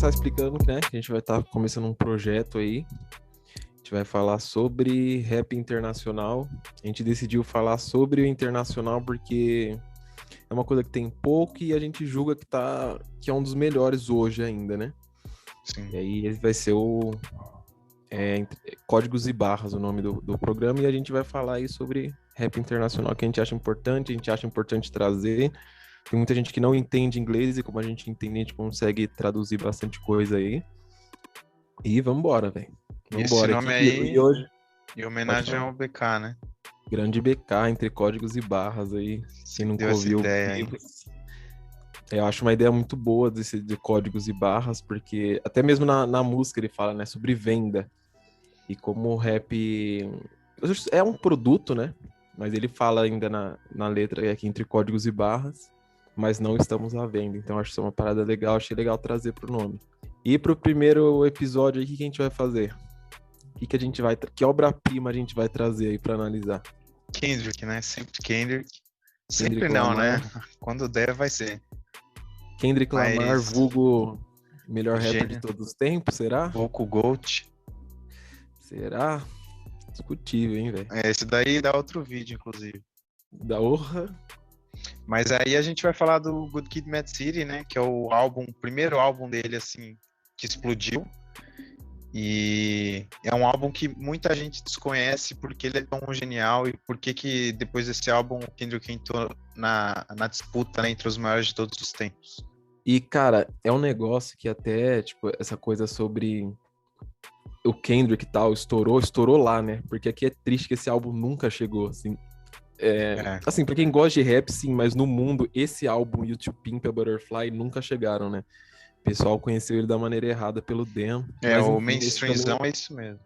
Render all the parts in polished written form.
começar explicando, né, que a gente vai estar começando um projeto aí. A gente vai falar sobre rap internacional. A gente decidiu falar sobre o internacional porque é uma coisa que tem pouco e a gente julga que é um dos melhores hoje ainda, né? Sim. E aí vai ser Códigos e Barras, o nome do programa, e a gente vai falar aí sobre rap internacional, que a gente acha importante trazer. Tem muita gente que não entende inglês e como a gente entende, a gente consegue traduzir bastante coisa aí. E vambora, velho. Esse nome aí, e hoje, em homenagem ao BK, né? grande BK, entre códigos e barras aí. Quem nunca ouviu, eu acho uma ideia muito boa de códigos e barras, porque até mesmo na música ele fala, né, sobre venda. E como o rap é um produto, né? Mas ele fala ainda na letra aqui entre códigos e barras, mas não estamos à venda. Então acho que isso é uma parada legal, achei legal trazer pro nome. E pro primeiro episódio aí, o que a gente vai fazer? Que obra-prima a gente vai trazer aí pra analisar? Kendrick, né? Sempre Kendrick. Kendrick Sempre não, Lamar. né? Quando der, vai ser. Kendrick Lamar, vulgo melhor rapper Gênio. de todos os tempos, será? Vocal Gold. Será? Discutível, hein, velho? Esse daí dá outro vídeo, inclusive. Da honra. Mas aí a gente vai falar do Good Kid, Mad City, né? Que é o primeiro álbum dele, assim, que explodiu. E é um álbum que muita gente desconhece porque ele é tão genial e porque que depois desse álbum o Kendrick entrou na disputa, né, entre os maiores de todos os tempos. E, cara, é um negócio que até, tipo, essa coisa sobre o Kendrick e tal, estourou lá, né? Porque aqui é triste que esse álbum nunca chegou, assim. Assim, pra quem gosta de rap, sim, mas no mundo, esse álbum e o To Pimp a Butterfly nunca chegaram, né? O pessoal conheceu ele da maneira errada pelo demo. Mas, o enfim, mainstreamzão é isso mesmo.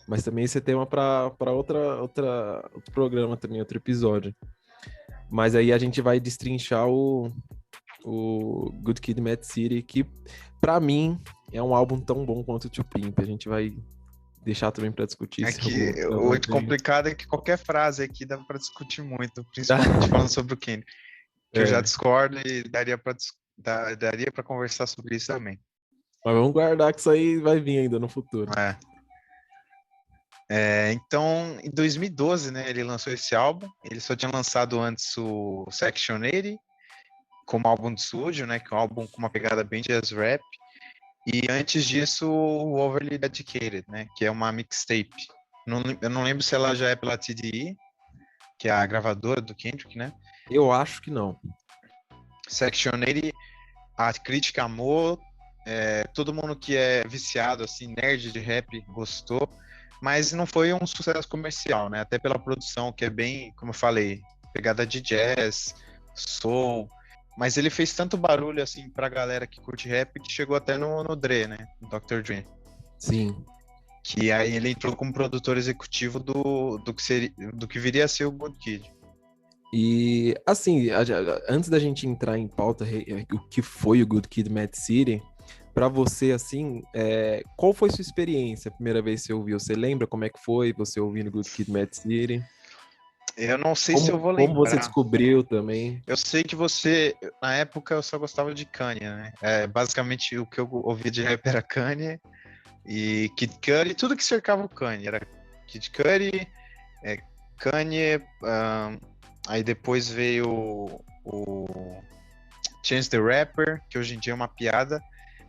Mas também esse é tema pra outro programa também, outro episódio. Mas aí a gente vai destrinchar o Good Kid, Mad City, que pra mim é um álbum tão bom quanto o To Pimp. A gente vai deixar também pra discutir. O complicado é que qualquer frase aqui dá pra discutir muito, principalmente falando sobre o Kendrick. Que eu já discordo e daria pra conversar sobre isso também. Mas vamos guardar que isso aí vai vir ainda no futuro. Então, em 2012, né, ele lançou esse álbum. Ele só tinha lançado antes o Section 80 como álbum de estúdio, né, que é um álbum com uma pegada bem jazz rap. E antes disso, o Overly Dedicated, né, que é uma mixtape. Eu não lembro se ela já é pela TDE, que é a gravadora do Kendrick, né? Eu acho que não. Section 80, a crítica amou, todo mundo que é viciado, assim, nerd de rap, gostou, mas não foi um sucesso comercial, né? Até pela produção, que é bem, como eu falei, pegada de jazz, soul, mas ele fez tanto barulho, assim, pra galera que curte rap, que chegou até no Dre, né? No Dr. Dre. Sim. Que aí ele entrou como produtor executivo do que viria a ser o Good Kid. E, assim, antes da gente entrar em pauta, o que foi o Good Kid, Mad City, pra você, assim, qual foi sua experiência a primeira vez que você ouviu? Você lembra como é que foi você ouvindo Good Kid, Mad City? Eu não sei se eu vou lembrar. Como você descobriu também? Eu sei que na época eu só gostava de Kanye, né? Basicamente o que eu ouvia de rap era Kanye e Kid Cudi, tudo que cercava o Kanye. Era Kid Cudi, Kanye, aí depois veio o Chance the Rapper, que hoje em dia é uma piada,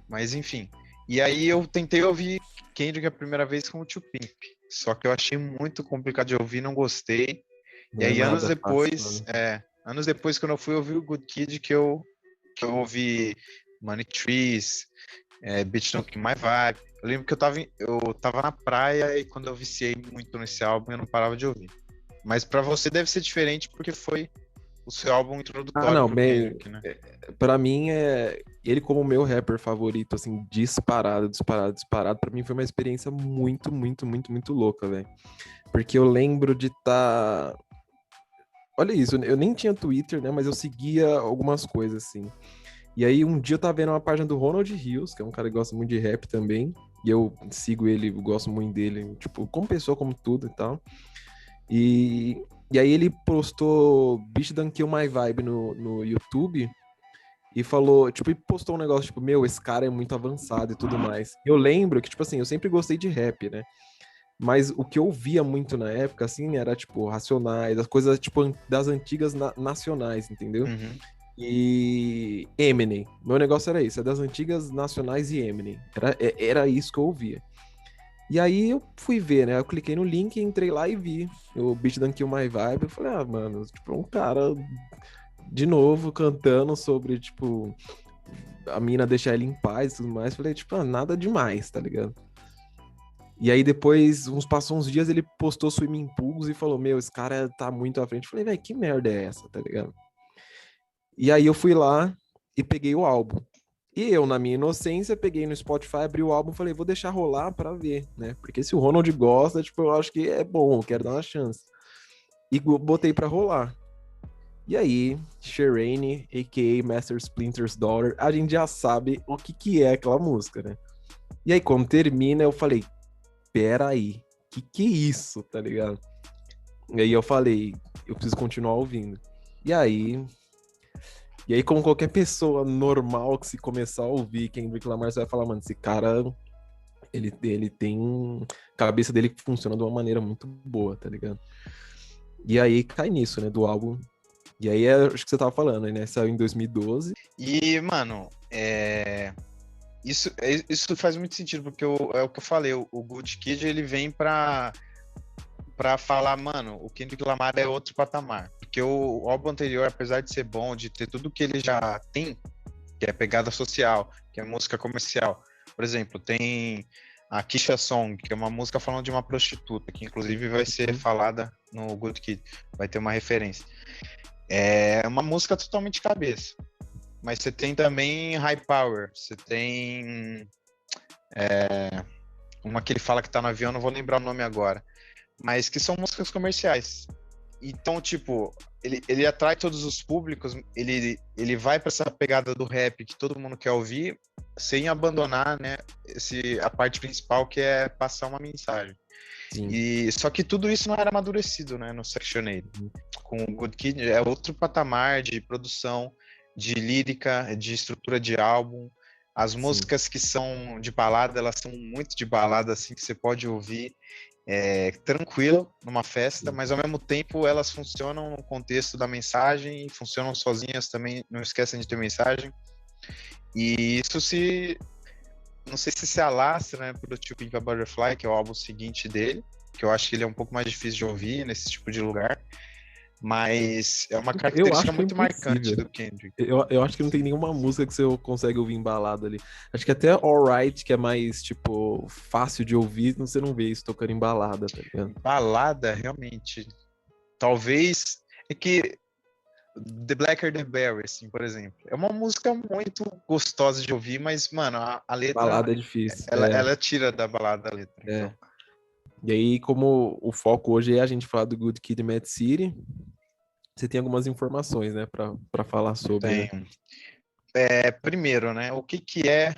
mas enfim. E aí eu tentei ouvir Kendrick a primeira vez com o Tio Pimp, só que eu achei muito complicado de ouvir, não gostei. E aí anos depois, quando eu fui ouvir o Good Kid, que eu ouvi Money Trees, Bitch Don't Kill My Vibe. Eu lembro que eu tava na praia e quando eu viciei muito nesse álbum, eu não parava de ouvir. Mas pra você deve ser diferente porque foi o seu álbum introdutório pro Kendrick, né? Pra mim, ele como o meu rapper favorito, assim, disparado. Pra mim foi uma experiência muito, muito, muito, muito louca, velho. Porque eu lembro de estar... Olha isso, eu nem tinha Twitter, né? Mas eu seguia algumas coisas, assim. E aí, um dia eu tava vendo uma página do Ronald Rios, que é um cara que gosta muito de rap também. E eu sigo ele, eu gosto muito dele, tipo, como pessoa, como tudo e tal. E aí ele postou Bitch Don't Kill My Vibe no YouTube. e falou, tipo, e postou um negócio, tipo, meu, esse cara é muito avançado e tudo mais. Eu lembro que, tipo assim, eu sempre gostei de rap, né? Mas o que eu via muito na época, assim, era, tipo, Racionais, as coisas, tipo, das antigas nacionais, entendeu? Uhum. E Eminem. Meu negócio era isso, é das antigas nacionais e Eminem. Era isso que eu ouvia. E aí eu fui ver, né? Eu cliquei no link, entrei lá e vi o Beat Don't Kill My Vibe. Eu falei, ah, mano, tipo, é um cara de novo cantando sobre, tipo, a mina deixar ele em paz e tudo mais. Falei, tipo, ah, nada demais, tá ligado? E aí depois, passou uns dias, ele postou Swimming Pools e falou, meu, esse cara tá muito à frente. Falei, velho, que merda é essa, tá ligado? E aí eu fui lá e peguei o álbum. E eu, na minha inocência, peguei no Spotify, abri o álbum e falei, vou deixar rolar pra ver, né? Porque se o Ronald gosta, tipo, eu acho que é bom, eu quero dar uma chance. E botei pra rolar. E aí, Shireen, a.k.a. Master Splinter's Daughter, a gente já sabe o que é aquela música, né? E aí, quando termina, eu falei, pera aí, que é isso, tá ligado? E aí eu falei, eu preciso continuar ouvindo. E aí, como qualquer pessoa normal que se começar a ouvir Kendrick Lamar, você vai falar, mano, esse cara, ele tem... A cabeça dele que funciona de uma maneira muito boa, tá ligado? E aí cai nisso, né, do álbum. E aí, acho que você tava falando, né? Saiu em 2012. E, mano, isso faz muito sentido, porque é o que eu falei, o Good Kid, ele vem pra falar, mano, o Kendrick Lamar é outro patamar. Porque o álbum anterior, apesar de ser bom, de ter tudo que ele já tem, que é pegada social, que é música comercial. Por exemplo, tem a Kisha Song, que é uma música falando de uma prostituta, que inclusive vai ser falada no Good Kid, vai ter uma referência. É uma música totalmente cabeça. Mas você tem também High Power, você tem uma que ele fala que tá no avião, não vou lembrar o nome agora, mas que são músicas comerciais. Então, tipo, ele atrai todos os públicos, ele vai para essa pegada do rap que todo mundo quer ouvir, sem abandonar, né, a parte principal, que é passar uma mensagem. Sim. E só que tudo isso não era amadurecido, né, no Section 8. Com o Good Kid é outro patamar de produção, de lírica, de estrutura de álbum. As músicas que são de balada, elas são muito de balada, assim, que você pode ouvir tranquilo numa festa, mas ao mesmo tempo elas funcionam no contexto da mensagem, funcionam sozinhas também, não esquecem de ter mensagem. E isso não sei se alastra, né, pro To Pimp a Butterfly, que é o álbum seguinte dele, que eu acho que ele é um pouco mais difícil de ouvir nesse tipo de lugar, mas é uma característica muito marcante do Kendrick. Eu acho que não tem nenhuma música que você consegue ouvir em balada ali. Acho que até Alright, que é mais, tipo, fácil de ouvir, você não vê isso tocando em balada, tá ligado? Balada, realmente. Talvez. É que The Blacker the Berry, assim, por exemplo. É uma música muito gostosa de ouvir, mas, mano, a letra. Balada é difícil. Ela tira da balada a letra. É. Então. E aí, como o foco hoje é a gente falar do Good Kid, Mad City, você tem algumas informações, né, pra falar sobre. Tem. Primeiro, né, o que é...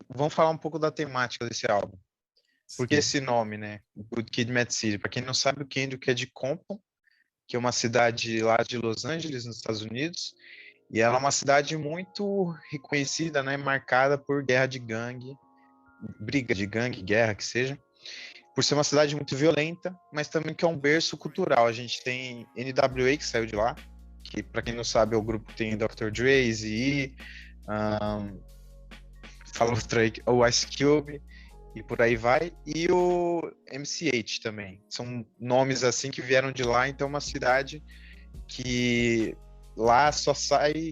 Vamos falar um pouco da temática desse álbum. Por que esse nome, né, Good Kid, Mad City? Pra quem não sabe, o Kendrick é de Compton, que é uma cidade lá de Los Angeles, nos Estados Unidos, e ela é uma cidade muito reconhecida, né, marcada por guerra de gangue, briga de gangue, guerra, que seja, por ser uma cidade muito violenta, mas também que é um berço cultural. A gente tem NWA, que saiu de lá, que, para quem não sabe, é o grupo que tem Dr. Dre, Eazy-E, fala o Ice Cube, e por aí vai, e o MC8 também. São nomes assim que vieram de lá, então é uma cidade que lá só sai,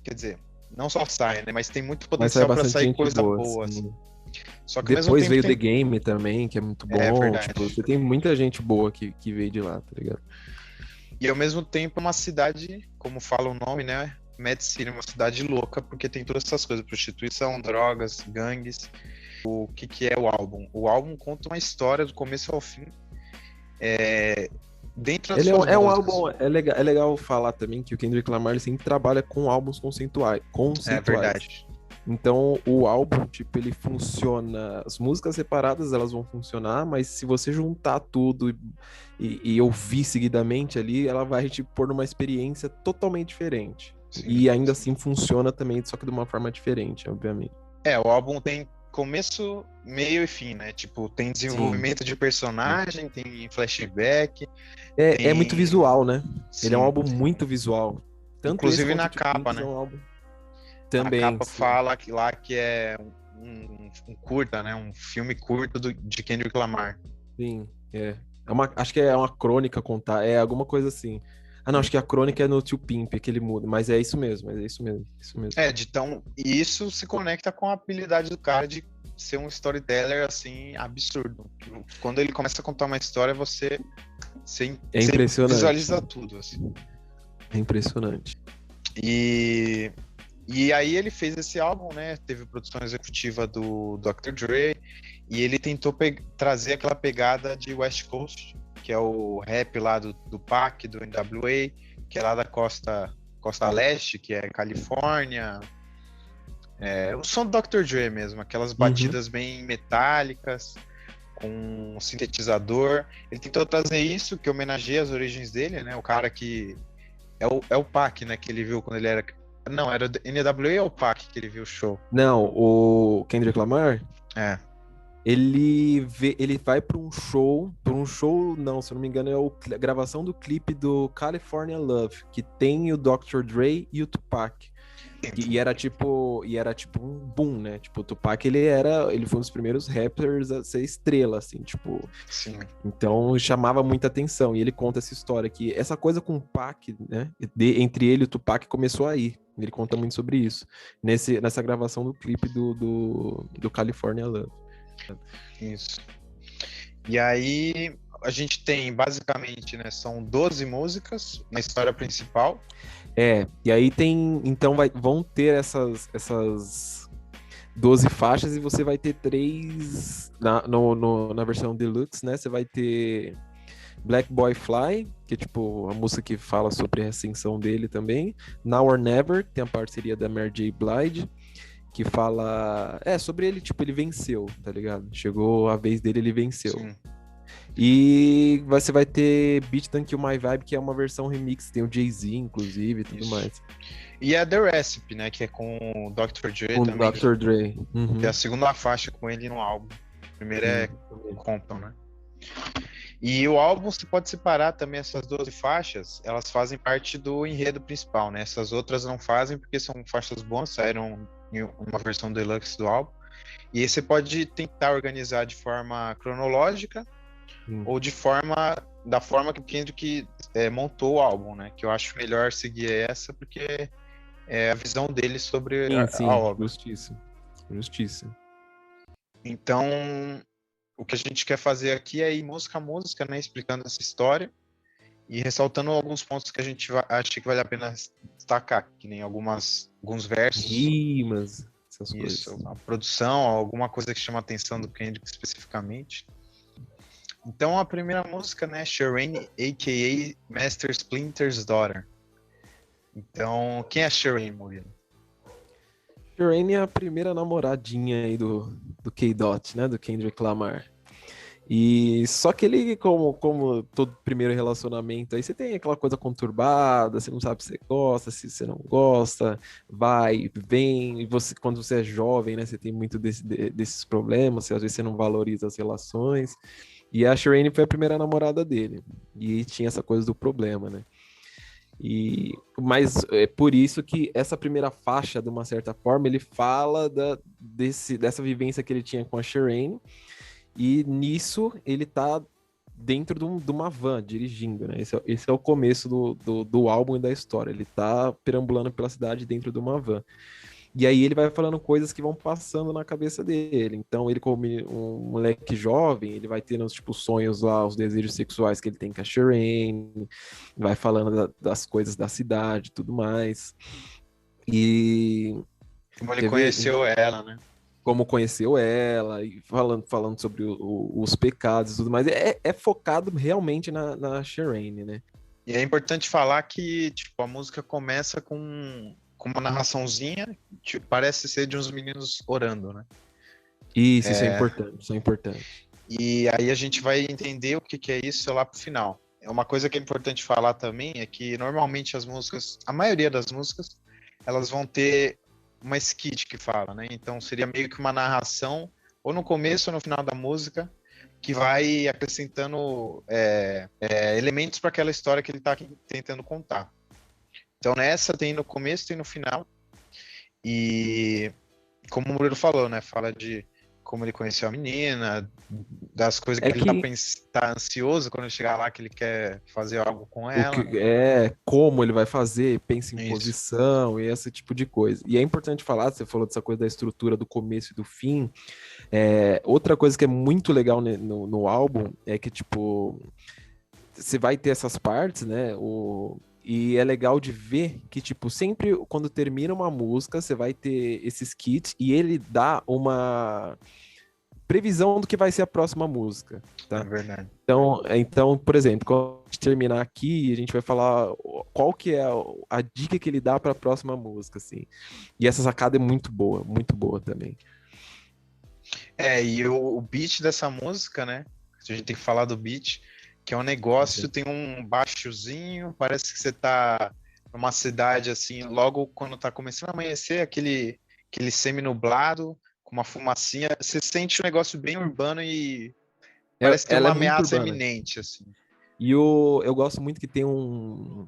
quer dizer, não só sai, né, mas tem muito potencial para sair coisa boa, assim. Só que depois veio The Game também, que é muito bom. Verdade. Tipo, você tem muita gente boa que veio de lá, tá ligado? E ao mesmo tempo uma cidade, como fala o nome, né, Mad City, uma cidade louca, porque tem todas essas coisas, prostituição, drogas, gangues. O que é o álbum? O álbum conta uma história do começo ao fim. Dentro das suas um álbum, é legal falar também que o Kendrick Lamar ele sempre trabalha com álbuns conceituais. É verdade. Então, o álbum, tipo, ele funciona... As músicas separadas, elas vão funcionar, mas se você juntar tudo e ouvir seguidamente ali, ela vai te pôr numa experiência totalmente diferente. E ainda assim funciona também, só que de uma forma diferente, obviamente. O álbum tem começo, meio e fim, né? Tipo, tem Sim. desenvolvimento de personagem, tem flashback, É muito tem... visual, né? Ele é um Sim. álbum muito visual. Tanto esse Inclusive quanto na o Two capa, Pinks é né? um álbum. Na Também, capa sim. fala que lá que é um curta, né? Um filme curto de Kendrick Lamar. Sim, é. Acho que é uma crônica contar, é alguma coisa assim. Ah, não, acho que a crônica é no Tio Pimp, que ele muda, mas é isso mesmo, isso mesmo. E isso se conecta com a habilidade do cara de ser um storyteller assim absurdo. Quando ele começa a contar uma história, É você impressionante. visualiza tudo, assim. É impressionante. E E aí ele fez esse álbum, né? Teve produção executiva do Dr. Dre e ele tentou trazer aquela pegada de West Coast, que é o rap lá do Pac, do NWA, que é lá da costa leste, que é Califórnia. O som do Dr. Dre mesmo, aquelas Uhum. batidas bem metálicas, com um sintetizador. Ele tentou trazer isso, que homenageia as origens dele, né? O cara que é o Pac, né? Que ele viu quando ele era. Não, era do NWA ou o Pac que ele viu o show? Não, o Kendrick Lamar, É. ele vai para um show, não, se eu não me engano, a gravação do clipe do California Love, que tem o Dr. Dre e o Tupac. E era tipo um boom, né? Tipo, o Tupac, ele foi um dos primeiros rappers a ser estrela, assim, tipo, Sim. então chamava muita atenção. E ele conta essa história que essa coisa com o Pac, né? Entre ele e o Tupac começou aí. Ele conta muito sobre isso nessa gravação do clipe do California Love. Isso. E aí a gente tem basicamente, né? São 12 músicas na história principal. E aí tem. Então vão ter essas 12 faixas e você vai ter três. Na versão deluxe, né? Você vai ter Black Boy Fly, que é tipo a música que fala sobre a ascensão dele também. Now or Never, que tem a parceria da Mary J. Blige, que fala. Sobre ele, tipo, ele venceu, tá ligado? Chegou a vez dele, ele venceu. Sim. E você vai ter Beat Don't Kill My Vibe, que é uma versão remix, tem o Jay-Z, inclusive, e tudo Isso. mais. E a The Recipe, né? Que é com o Dr. Dre Com o também. Dr. Dre. Uhum. Que é a segunda faixa com ele no álbum. A primeira é Compton, né? E o álbum você pode separar também essas 12 faixas, elas fazem parte do enredo principal, né? Essas outras não fazem porque são faixas boas, saíram em uma versão deluxe do álbum. E aí você pode tentar organizar de forma cronológica ou da forma que o Kendrick montou o álbum, né? Que eu acho melhor seguir essa porque é a visão dele sobre a obra. Justiça. Então, o que a gente quer fazer aqui é ir música a música, né? Explicando essa história e ressaltando alguns pontos que a gente acha que vale a pena destacar, que nem alguns versos. Rimas, essas Isso, coisas. a produção, alguma coisa que chama a atenção do Kendrick especificamente. Então a primeira música, né, Shireen, a.k.a. Master Splinter's Daughter. Então, quem é Shireen, Murilo? Shireen é a primeira namoradinha aí do K-Dot, né, do Kendrick Lamar. E só que ele, como todo primeiro relacionamento, aí você tem aquela coisa conturbada, você não sabe se você gosta, se você não gosta, vai, vem, e você, quando você é jovem, né, você tem muito desses problemas, às vezes você não valoriza as relações, e a Shireen foi a primeira namorada dele, e tinha essa coisa do problema, né. Mas é por isso que essa primeira faixa, de uma certa forma, ele fala dessa vivência que ele tinha com a Shireen, e nisso ele tá dentro de uma van, dirigindo, né? Esse é o começo do álbum e da história. Ele tá perambulando pela cidade dentro de uma van. E aí ele vai falando coisas que vão passando na cabeça dele. Então ele, como um moleque jovem, ele vai tendo, tipo, sonhos lá, os desejos sexuais que ele tem com a Shireen, vai falando das coisas da cidade e tudo mais. E... Como ele conheceu ela, né? Como conheceu ela, e falando sobre os pecados e tudo mais. É focado realmente na Shireen, né? E é importante falar que tipo, a música começa com uma narraçãozinha, tipo, parece ser de uns meninos orando, né? Isso é importante, isso é importante. E aí a gente vai entender o que é isso lá pro final. Uma coisa que é importante falar também é que normalmente as músicas, a maioria das músicas, elas vão ter uma skit que fala, né? Então seria meio que uma narração, ou no começo ou no final da música, que vai acrescentando elementos para aquela história que ele está tentando contar. Então nessa tem no começo, tem no final. E como o Murilo falou, né? Fala de como ele conheceu a menina, das coisas que É ele que tá ansioso quando ele chegar lá, que ele quer fazer algo com o ela, né? que é como ele vai fazer, pensa em Isso. posição e esse tipo de coisa. E é importante falar, você falou dessa coisa da estrutura do começo e do fim. Outra coisa que é muito legal no álbum é que, tipo, você vai ter essas partes, né? E é legal de ver que, tipo, sempre quando termina uma música, você vai ter esses kits e ele dá uma previsão do que vai ser a próxima música, É tá? verdade. Então, por exemplo, quando a gente terminar aqui, a gente vai falar qual que é a dica que ele dá para a próxima música, assim. E essa sacada é muito boa também. E o beat dessa música, né? A gente tem que falar do beat, que é um negócio, tem um baixozinho, parece que você tá numa cidade assim, logo quando tá começando a amanhecer, aquele semi-nublado, com uma fumacinha, você sente um negócio bem urbano e parece ter Ela uma é muito ameaça urbana. iminente, assim. E eu gosto muito que tem um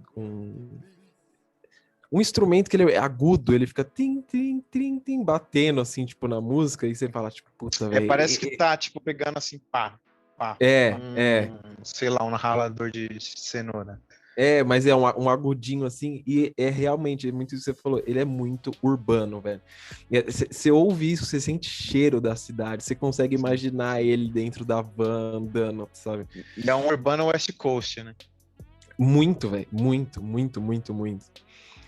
instrumento que ele é agudo, ele fica tim, tim, tim, tim, batendo assim, tipo, na música, e você fala, tipo, puta, velho. Parece que tá, tipo, pegando assim, pá, pá, É. sei lá, um ralador de cenoura. Mas é um agudinho assim, e é realmente, é muito isso que você falou, ele é muito urbano, velho. Você ouve isso, você sente cheiro da cidade, você consegue Sim. imaginar ele dentro da van andando, sabe? E é um urbano West Coast, né? Muito, velho, muito, muito, muito, muito.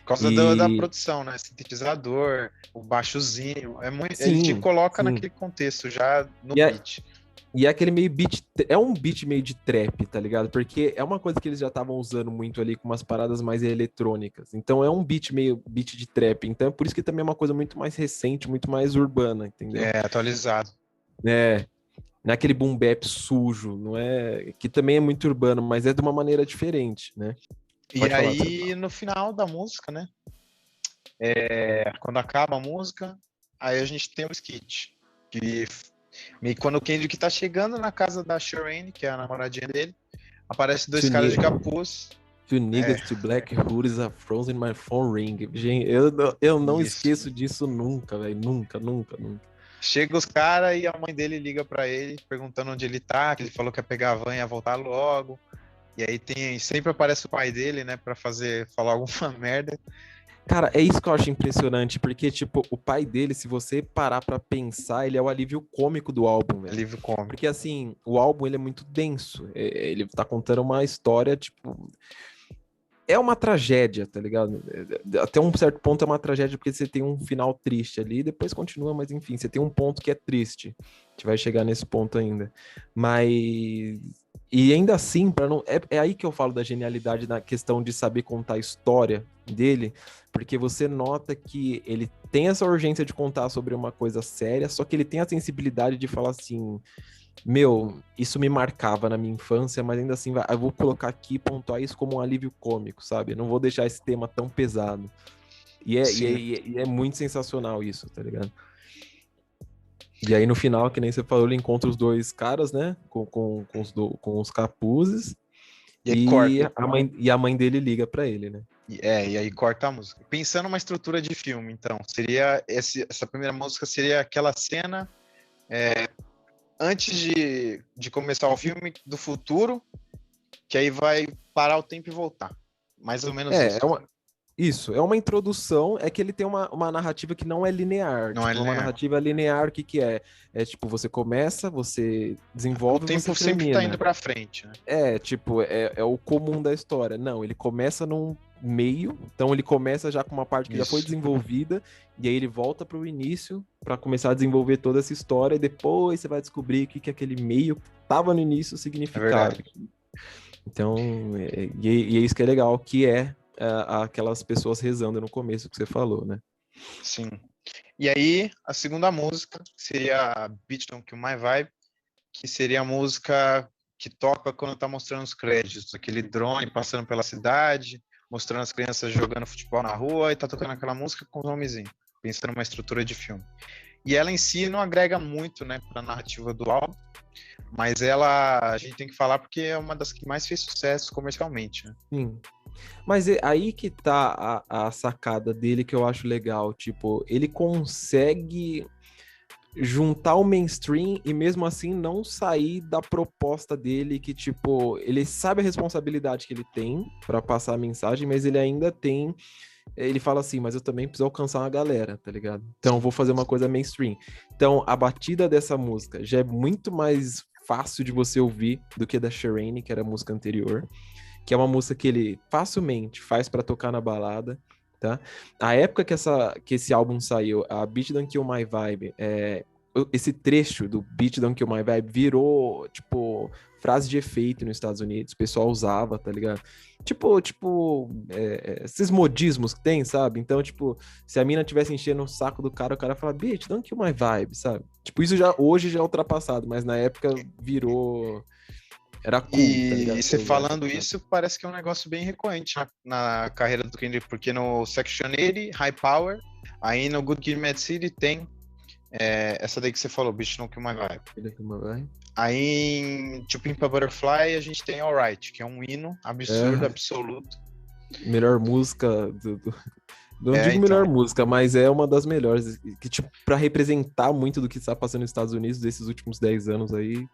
Por causa da E produção, né? Sintetizador, o baixozinho. Ele te sim, coloca sim. naquele contexto já no E é, beat. e é aquele meio beat, é um beat meio de trap, tá ligado? Porque é uma coisa que eles já estavam usando muito ali com umas paradas mais eletrônicas. Então é um beat meio beat de trap. Então é por isso que também é uma coisa muito mais recente, muito mais urbana, entendeu? Atualizado. É, não é aquele boom bap sujo, não é, que também é muito urbano, mas é de uma maneira diferente, né? E Pode falar. aí, no final da música, né? Quando acaba a música, aí a gente tem o skit. Que quando o Kendrick tá chegando na casa da Shireen, que é a namoradinha dele, aparece dois Two, caras de ni capuz. two É, niggas, two black hoodies are frozen in my phone ring. Gente, eu não isso. esqueço disso nunca, velho. Nunca, nunca, nunca. Chega os caras e a mãe dele liga pra ele, perguntando onde ele tá, que ele falou que ia pegar a van e ia voltar logo. E aí sempre aparece o pai dele, né, pra falar alguma merda. Cara, é isso que eu acho impressionante, porque, tipo, o pai dele, se você parar pra pensar, ele é o alívio cômico do álbum, velho. Livro cômico. Porque, assim, o álbum, ele é muito denso. Ele tá contando uma história, tipo... É uma tragédia, tá ligado? Até um certo ponto é uma tragédia, porque você tem um final triste ali, depois continua, mas enfim, você tem um ponto que é triste. A gente vai chegar nesse ponto ainda. Mas... E ainda assim, para não... é aí que eu falo da genialidade na questão de saber contar a história dele, porque você nota que ele tem essa urgência de contar sobre uma coisa séria, só que ele tem a sensibilidade de falar assim, meu, isso me marcava na minha infância, mas ainda assim, eu vou colocar aqui e pontuar isso como um alívio cômico, sabe? Eu não vou deixar esse tema tão pesado. Sim. E é muito sensacional isso, tá ligado? E aí no final, que nem você falou, ele encontra os dois caras, né? Com os capuzes. E aí corta. E a mãe dele liga pra ele, né? E aí corta a música. Pensando numa estrutura de filme, então, seria essa primeira música seria aquela cena antes de começar o filme do futuro, que aí vai parar o tempo e voltar. Mais ou menos É, isso. é uma, Isso, é uma introdução, é que ele tem uma narrativa que não é linear. Não é Tipo, uma linear. narrativa linear, o que que é? É tipo, você começa, você O desenvolve e você tempo sempre tá indo termina. pra frente, né? Tipo, é o comum da história. Não, ele começa num meio, então ele começa já com uma parte que já foi Isso. desenvolvida, e aí ele volta para o início para começar a desenvolver toda essa história, e depois você vai descobrir o que que aquele meio que estava no início É significava. verdade. Então, e é isso que é legal, que aquelas pessoas rezando no começo que você falou, né? Sim. E aí, a segunda música seria a Beat Don't Kill My Vibe, que seria a música que toca quando tá mostrando os créditos, aquele drone passando pela cidade, mostrando as crianças jogando futebol na rua e tá tocando aquela música com os homenzinhos, pensando numa estrutura de filme. E ela em si não agrega muito, né, pra narrativa do álbum, mas a gente tem que falar porque é uma das que mais fez sucesso comercialmente, né? Sim. Mas aí que tá a sacada dele que eu acho legal. Tipo, ele consegue juntar o mainstream e mesmo assim não sair da proposta dele que, tipo, ele sabe a responsabilidade que ele tem pra passar a mensagem, mas ele ainda tem... Ele fala assim, mas eu também preciso alcançar uma galera, tá ligado? Então eu vou fazer uma coisa mainstream. Então a batida dessa música já é muito mais fácil de você ouvir do que a da Shireen, que era a música anterior, que é uma música que ele facilmente faz pra tocar na balada, tá? A época que esse álbum saiu, a Beat Don't Kill My Vibe, esse trecho do Beat Don't Kill My Vibe virou, tipo, frase de efeito nos Estados Unidos, o pessoal usava, tá ligado? Esses modismos que tem, sabe? Então, tipo, se a mina tivesse enchendo o saco do cara, o cara fala, bitch, don't kill my vibe, sabe? Tipo, isso hoje já é ultrapassado, mas na época virou... Era cool, tá ligado? E você falando isso, parece que é um negócio bem recorrente na carreira do Kendrick, porque no Section 80, High Power, aí no Good Kid, Mad City tem essa daí que você falou, Bitch Don't Kill My Vibe. Aí em To Pimp a Butterfly a gente tem Alright, que é um hino absurdo, absoluto. Melhor música não digo melhor música, mas é uma das melhores. Que, tipo, pra representar muito do que está passando nos Estados Unidos desses últimos 10 anos aí.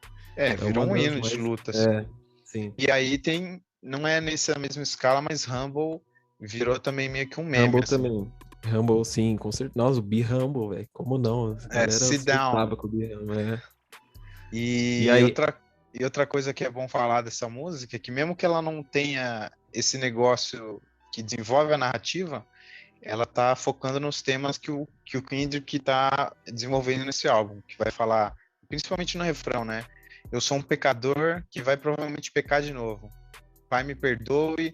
Virou um hino de luta, assim. Sim. E aí tem, não é nessa mesma escala, mas Humble virou também meio que um meme. Humble assim. também. Humble, sim, com certeza. Nossa, o Be Humble, velho. Como não? A galera Sit Down. Com o Be Humble, E aí... outra coisa que é bom falar dessa música é que mesmo que ela não tenha esse negócio que desenvolve a narrativa, ela tá focando nos temas que o Kendrick tá desenvolvendo nesse álbum, que vai falar, principalmente no refrão, né? Eu sou um pecador que vai provavelmente pecar de novo. Pai, me perdoe.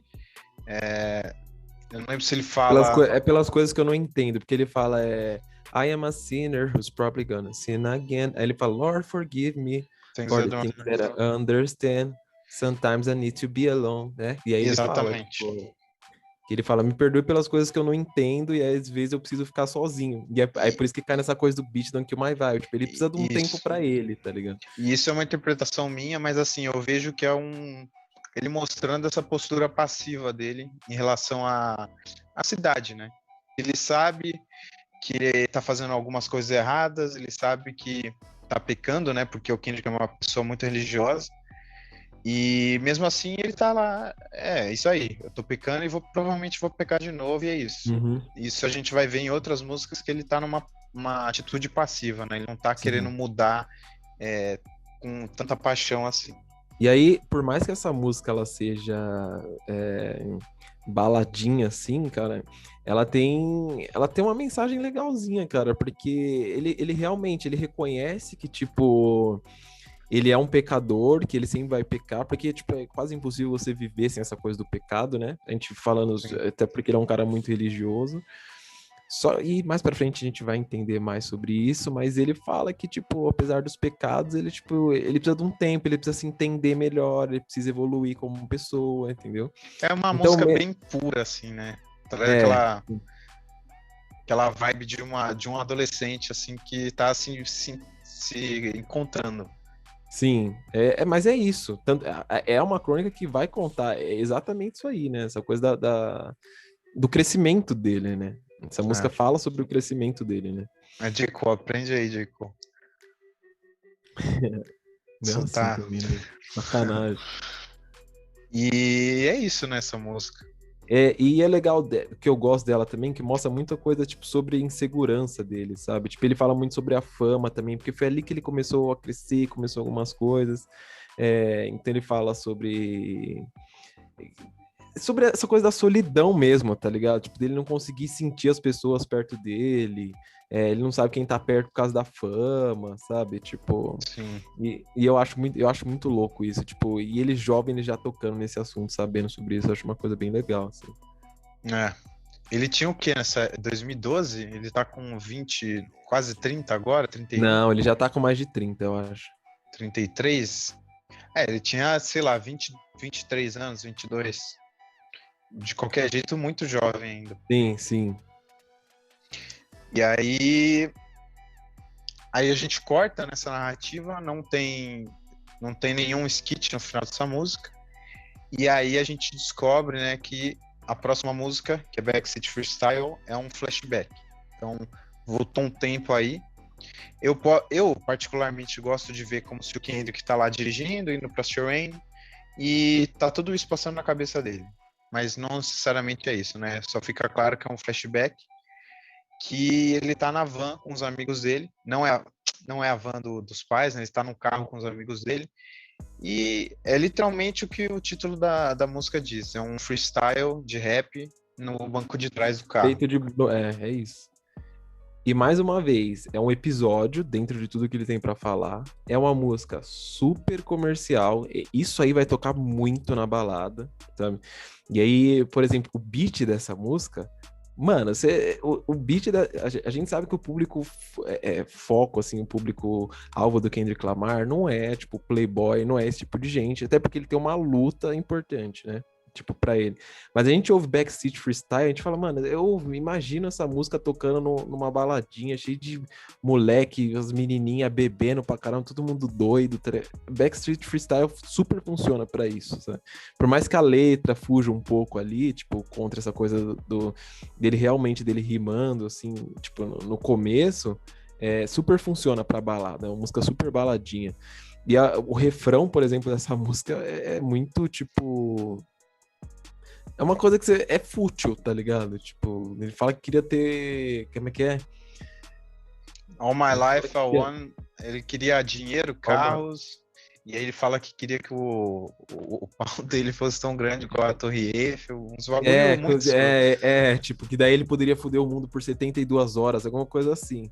Eu não lembro se ele fala... É pelas coisas que eu não entendo, porque ele fala I am a sinner who's probably gonna sin again. Aí ele fala, Lord, forgive me for the things that I understand. Sometimes I need to be alone, né? E aí Exatamente. ele fala, que ele fala, me perdoe pelas coisas que eu não entendo e às vezes eu preciso ficar sozinho. E aí por isso que cai nessa coisa do Beat Don't Kill My Vibe. Tipo, ele precisa de um tempo pra ele, tá ligado? E isso é uma interpretação minha, mas assim, eu vejo que é ele mostrando essa postura passiva dele em relação à cidade, né? Ele sabe que ele tá fazendo algumas coisas erradas, ele sabe que tá pecando, né? Porque o Kendrick é uma pessoa muito religiosa. E mesmo assim ele tá lá, isso aí, eu tô pecando e provavelmente vou pecar de novo, e é isso. Uhum. Isso a gente vai ver em outras músicas que ele tá numa atitude passiva, né? Ele não tá querendo mudar com tanta paixão assim. E aí, por mais que essa música ela seja baladinha assim, cara, ela tem uma mensagem legalzinha, cara, porque ele realmente ele reconhece que, tipo, ele é um pecador, que ele sempre vai pecar, porque, tipo, é quase impossível você viver sem essa coisa do pecado, né? A gente falando, até porque ele é um cara muito religioso. E mais pra frente a gente vai entender mais sobre isso, mas ele fala que, tipo, apesar dos pecados, ele precisa de um tempo, ele precisa se entender melhor, ele precisa evoluir como pessoa, entendeu? É uma música bem pura, assim, né? Aquela vibe de um adolescente, assim, que tá, assim, se encontrando. Sim, mas é isso. É uma crônica que vai contar exatamente isso aí, né? Essa coisa do crescimento dele, né? Essa música fala sobre o crescimento dele, né? Jacob, aprende aí, Jacob. Não, tá também, né? Sacanagem. E é isso nessa música. E é legal que eu gosto dela também, que mostra muita coisa, tipo, sobre insegurança dele, sabe? Tipo, ele fala muito sobre a fama também, porque foi ali que ele começou a crescer, começou algumas coisas. Então ele fala sobre essa coisa da solidão mesmo, tá ligado? Tipo, dele não conseguir sentir as pessoas perto dele, ele não sabe quem tá perto por causa da fama, sabe? Tipo, sim. E eu acho muito louco isso, tipo, e ele jovem, ele já tocando nesse assunto, sabendo sobre isso, eu acho uma coisa bem legal, assim. Ele tinha o quê nessa 2012? Ele tá com 20, quase 30 agora, 31? Não, ele já tá com mais de 30, eu acho. 33? Ele tinha, sei lá, 20, 23 anos, 22. de qualquer jeito, muito jovem ainda. Sim, sim. E aí a gente corta nessa narrativa, não tem nenhum skit no final dessa música. E aí a gente descobre, né, que a próxima música, que é Backseat Freestyle, é um flashback. Então, voltou um tempo aí. Eu particularmente gosto de ver como se o Kendrick tá lá dirigindo, indo pra Terrain, e tá tudo isso passando na cabeça dele. Mas não necessariamente é isso, né? Só fica claro que é um flashback, que ele tá na van com os amigos dele. Não é a van dos pais, né? Ele tá num carro com os amigos dele. E é literalmente o que o título da música diz. É um freestyle de rap no banco de trás do carro. Feito de. É isso. E mais uma vez, é um episódio dentro de tudo que ele tem pra falar. É uma música super comercial. Isso aí vai tocar muito na balada, sabe? E aí, por exemplo, o beat dessa música, mano, o beat a gente sabe que o público foco, assim, o público alvo do Kendrick Lamar não é tipo playboy, não é esse tipo de gente, até porque ele tem uma luta importante, né? Tipo, pra ele. Mas a gente ouve Backseat Freestyle, a gente fala, mano, eu imagino essa música tocando numa baladinha, cheia de moleque, as menininhas bebendo pra caramba, todo mundo doido. Backstreet Freestyle super funciona pra isso, sabe? Por mais que a letra fuja um pouco ali, tipo, contra essa coisa dele realmente, dele rimando, assim, tipo, no começo, super funciona pra balada, é uma música super baladinha. E o refrão, por exemplo, dessa música é muito, tipo... É uma coisa que é fútil, tá ligado? Tipo, ele fala que queria ter. Como é que é? All My Life I Want, ele queria dinheiro, carros, e aí ele fala que queria que o pau dele fosse tão grande igual a Torre Eiffel, uns bagulho muito tipo, que daí ele poderia foder o mundo por 72 horas, alguma coisa assim.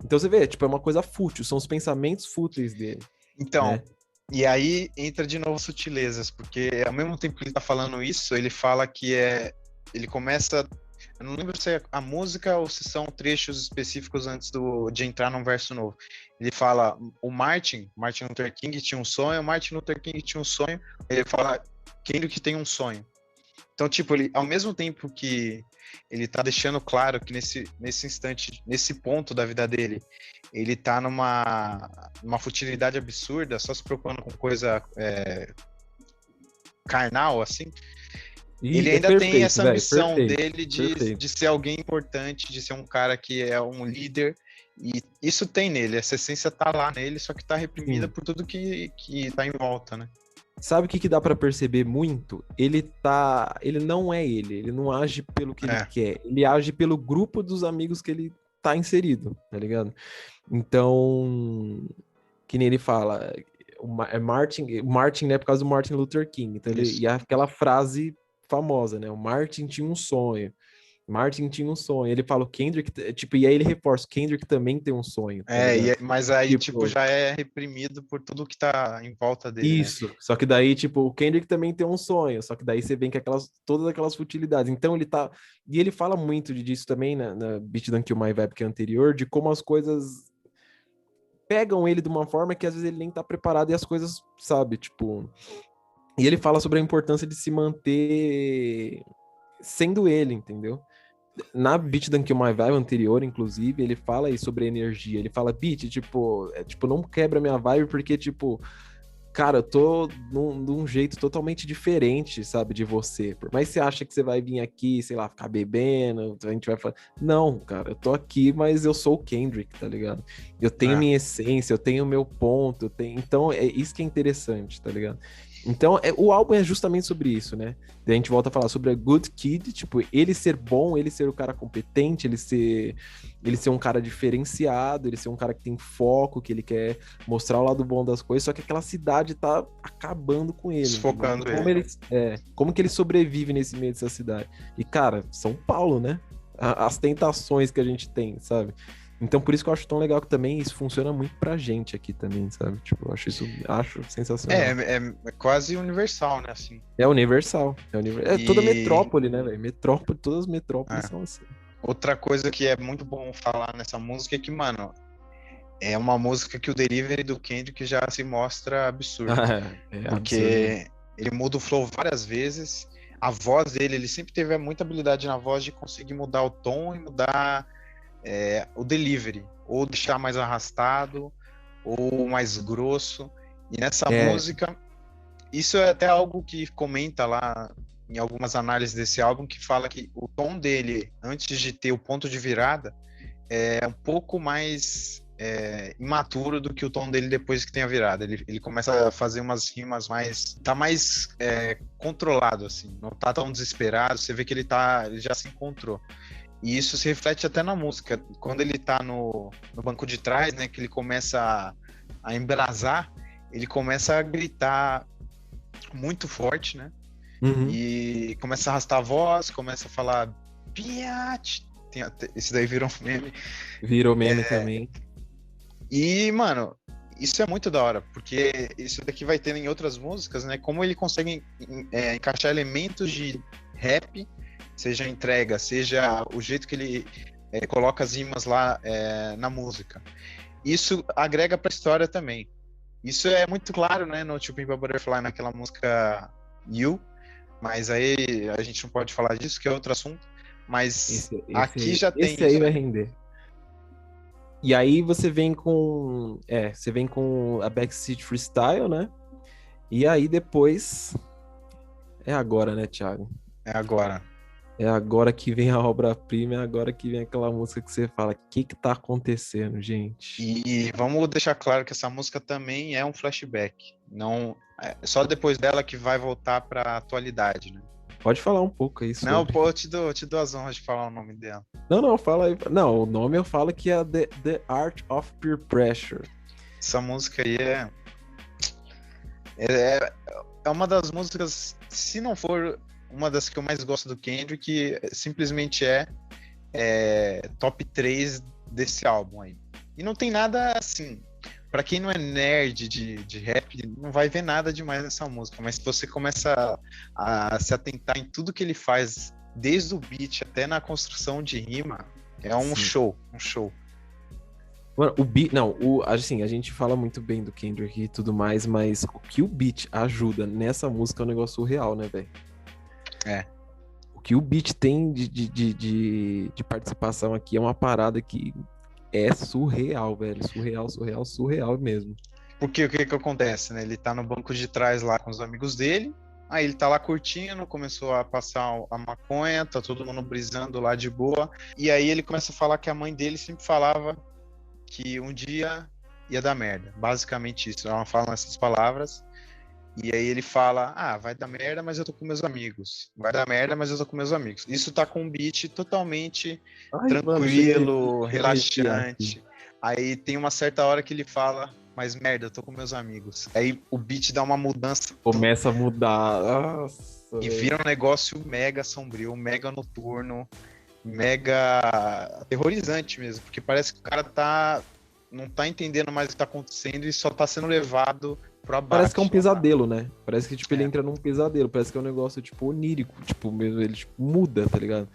Então você vê, tipo, é uma coisa fútil, são os pensamentos fúteis dele. Então, né? e aí entra de novo sutilezas, porque ao mesmo tempo que ele tá falando isso, ele fala que ele começa, eu não lembro se é a música ou se são trechos específicos antes de entrar num verso novo. Ele fala, Martin Luther King tinha um sonho, Martin Luther King tinha um sonho, ele fala, Kendrick tem um sonho. Então, tipo, ele, ao mesmo tempo que ele tá deixando claro que nesse instante, nesse ponto da vida dele, ele tá numa futilidade absurda, só se preocupando com coisa carnal, assim, E ele é ainda tem perfeito, essa velho, ambição perfeito, dele perfeito. de ser alguém importante, de ser um cara que é um líder, e isso tem nele, essa essência tá lá nele, só que tá reprimida Sim. por tudo que tá em volta, né? Sabe o que dá pra perceber muito? Ele não é ele não age pelo que ele É, quer, ele age pelo grupo dos amigos que ele tá inserido, tá ligado? Então, que nem ele fala, o Martin, né, por causa do Martin Luther King, então isso. e aquela frase famosa, né, o Martin tinha um sonho, Martin tinha um sonho, ele fala o Kendrick, tipo, e aí ele reforça, o Kendrick também tem um sonho, tá ligado? Mas aí, tipo, Tipo, já é reprimido por tudo que tá em volta dele, né? isso, só que daí, tipo, o Kendrick também tem um sonho, só que daí você vê que todas aquelas futilidades. Então ele tá. E ele fala muito disso também na Beat Don't Kill My Vibe, que é anterior, de como as coisas pegam ele de uma forma que às vezes ele nem tá preparado e as coisas, sabe, tipo. E ele fala sobre a importância de se manter sendo ele, entendeu? Na Beat Don't Kill My Vibe anterior, inclusive, ele fala aí sobre energia. Ele fala, Beat, tipo, não quebra minha vibe porque, tipo, cara, eu tô num jeito totalmente diferente, sabe, de você. Por mais que você acha que você vai vir aqui, sei lá, ficar bebendo, a gente vai falar. Não, cara, eu tô aqui, mas eu sou o Kendrick, tá ligado? Eu tenho É. minha essência, eu tenho meu ponto, eu tenho... Então, é isso que é interessante, tá ligado? Então, o álbum é justamente sobre isso, né? Daí a gente volta a falar sobre a Good Kid, tipo, ele ser bom, ele ser o cara competente, ele ser um cara diferenciado, ele ser um cara que tem foco, que ele quer mostrar o lado bom das coisas, só que aquela cidade tá acabando com ele, entendeu? Desfocando Como ele. como que ele sobrevive nesse meio dessa cidade? E, cara, São Paulo, né? As tentações que a gente tem, sabe? Então, por isso que eu acho tão legal que também isso funciona muito pra gente aqui também, sabe? Tipo, eu acho sensacional. É quase universal, né? Assim. É universal. É toda E metrópole, né, velho? Metrópole, todas as metrópoles é, são assim. outra coisa que é muito bom falar nessa música é que, mano, é uma música que o delivery do Kendrick já se mostra absurdo. É absurdo. Porque ele muda o flow várias vezes. a voz dele, ele sempre teve muita habilidade na voz de conseguir mudar o tom e mudar o delivery, ou deixar mais arrastado, ou mais grosso. E nessa É, música, isso é até algo que comenta lá em algumas análises desse álbum, que fala que o tom dele, antes de ter o ponto de virada, é um pouco mais imaturo do que o tom dele depois que tem a virada. Ele começa a fazer umas rimas mais... Tá mais controlado, assim. Não tá tão desesperado. Você vê que ele já se encontrou. E isso se reflete até na música. Quando ele tá no banco de trás, né, que ele começa a embrasar, ele começa a gritar muito forte, né? uhum. E começa a arrastar a voz, começa a falar Biatch. Esse daí virou um meme. Virou meme também. E, mano, isso é muito da hora, porque isso daqui vai ter em outras músicas, né? Como ele consegue encaixar elementos de rap, seja a entrega, seja o jeito que ele coloca as rimas lá na música. Isso agrega pra história também. Isso é muito claro, né, no To Pimp a Butterfly, naquela música You, mas aí a gente não pode falar disso, que é outro assunto. Mas aqui já tem Esse aí isso. vai render. E aí você vem com a Backseat Freestyle, né? E aí depois é agora, né, Thiago? É agora. É agora que vem a obra-prima, é agora que vem aquela música que você fala, o que que tá acontecendo, gente? E vamos deixar claro que essa música também é um flashback. Não, só depois dela que vai voltar para a atualidade, né? Pode falar um pouco aí Não, sobre. pô, eu te dou as honras de falar o nome dela. Não, fala aí. Não, o nome eu falo que é The Art of Peer Pressure. Essa música aí é, é uma das músicas, se não for uma das que eu mais gosto do Kendrick, simplesmente top 3 desse álbum aí. E não tem nada assim. Pra quem não é nerd de rap, não vai ver nada demais nessa música, mas se você começa a se atentar em tudo que ele faz, desde o beat até na construção de rima, é um Sim. show, um show. Mano, assim, a gente fala muito bem do Kendrick e tudo mais, mas o que o beat ajuda nessa música é um negócio surreal, né, velho? É. O que o beat tem de participação aqui é uma parada que é surreal, velho. Surreal mesmo. Porque o que que acontece, né? Ele tá no banco de trás lá com os amigos dele, aí ele tá lá curtindo, começou a passar a maconha, tá todo mundo brisando lá de boa, e aí ele começa a falar que a mãe dele sempre falava que um dia ia dar merda. Basicamente isso. Ela fala essas palavras. E aí ele fala: ah, vai dar merda, mas eu tô com meus amigos. Vai dar merda, mas eu tô com meus amigos. Isso tá com um beat totalmente Ai, mano, tranquilo, chega a arrepiar aqui. relaxante. Aí tem uma certa hora que ele fala: mas merda, eu tô com meus amigos. Aí o beat dá uma mudança Começa a mudar. Nossa, e velho. vira um negócio mega sombrio, mega noturno, mega aterrorizante mesmo, porque parece que o cara não tá entendendo mais o que tá acontecendo e só tá sendo levado pro Parece que é um abate. pesadelo, né? Parece que, tipo, ele É. entra num pesadelo. Parece que é um negócio, tipo, onírico. Tipo, mesmo, ele, tipo, muda, tá ligado?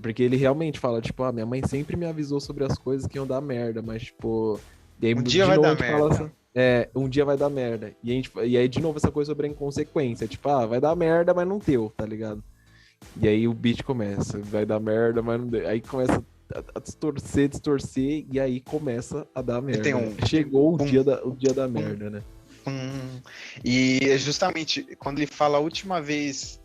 Porque ele realmente fala, tipo, minha mãe sempre me avisou sobre as coisas que iam dar merda, mas, tipo... E aí, Um dia de vai novo, a dar gente fala merda. assim, um dia vai dar merda. E aí, de novo, essa coisa sobre a inconsequência. Tipo, vai dar merda, mas não deu, tá ligado? E aí o beat começa, vai dar merda, mas não deu. Aí começa a distorcer, e aí começa a dar E tem merda, né? um Chegou o pum, dia da pum, merda, né? pum. E é justamente quando ele fala a última vez,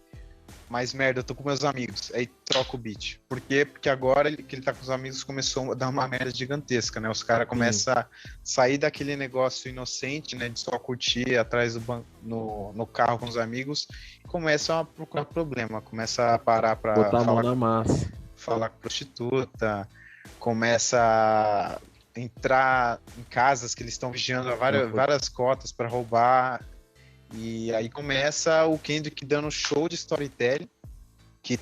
mais merda, eu tô com meus amigos, aí troca o beat. Por quê? Porque agora que ele tá com os amigos começou a dar uma merda gigantesca, né? Os caras Sim. começam a sair daquele negócio inocente, né? De só curtir atrás do banco, no carro com os amigos, e começam a procurar problema, começam a parar pra Botar a mão falar na massa. com prostituta, começa a entrar em casas que eles estão vigiando Não, várias cotas para roubar. E aí começa o Kendrick dando show de storytelling, que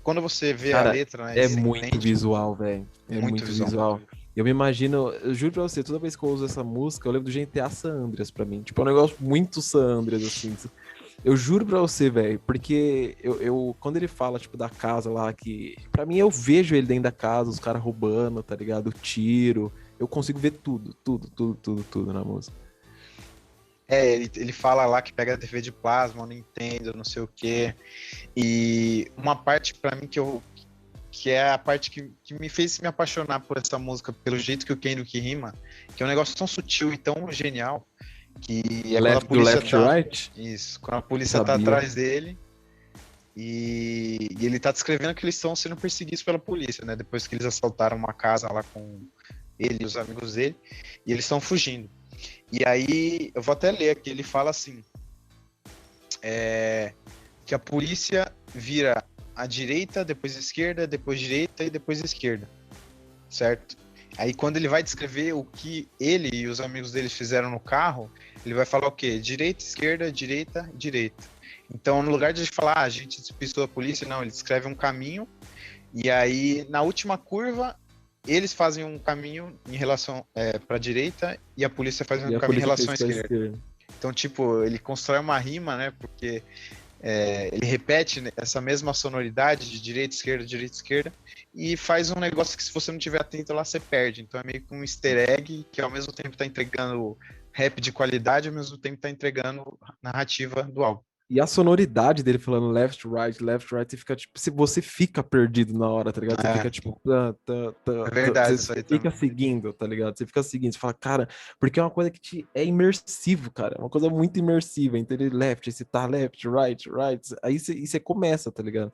quando você vê a cara, letra, né, é você muito entende visual, velho. É muito muito visual. visual. Eu me imagino, eu juro pra você, toda vez que eu uso essa música, eu lembro do GTA San Andreas pra mim. Tipo, é um negócio muito San Andreas, assim. Eu juro pra você, velho, porque quando ele fala, tipo, da casa lá, que pra mim eu vejo ele dentro da casa, os caras roubando, tá ligado? O tiro. Eu consigo ver tudo na música. Ele fala lá que pega a TV de plasma, Nintendo, não sei o quê. E uma parte pra mim que é a parte que me fez me apaixonar por essa música, pelo jeito que o Kendrick rima, que é um negócio tão sutil e tão genial, que é quando a Do polícia Left tá. Right? Isso, quando a polícia tá Sabia. atrás dele e ele tá descrevendo que eles estão sendo perseguidos pela polícia, né? Depois que eles assaltaram uma casa lá com ele e os amigos dele, e eles estão fugindo. E aí, eu vou até ler aqui, ele fala assim, que a polícia vira à direita, depois à esquerda, depois direita e depois esquerda, certo? Aí quando ele vai descrever o que ele e os amigos dele fizeram no carro, ele vai falar o quê? Direita, esquerda, direita, direita. Então, no lugar de falar, a gente despistou a polícia, não, ele descreve um caminho, e aí na última curva, eles fazem um caminho em relação para a direita e a polícia faz um E a caminho em polícia relação à fez pra esquerda. esquerda. Então, tipo, ele constrói uma rima, né? Porque ele repete essa mesma sonoridade de direita, esquerda, e faz um negócio que se você não tiver atento lá, você perde. Então é meio que um easter egg que ao mesmo tempo tá entregando rap de qualidade, ao mesmo tempo tá entregando narrativa do álbum. E a sonoridade dele falando left, right, você fica tipo, se você fica perdido na hora, tá ligado? Você fica tipo, É verdade isso você aí fica também. seguindo, tá ligado? Você fica seguindo, você fala, cara, porque é uma coisa que é imersivo, cara, é uma coisa muito imersiva, então ele left, aí você tá left, right, aí você começa, tá ligado?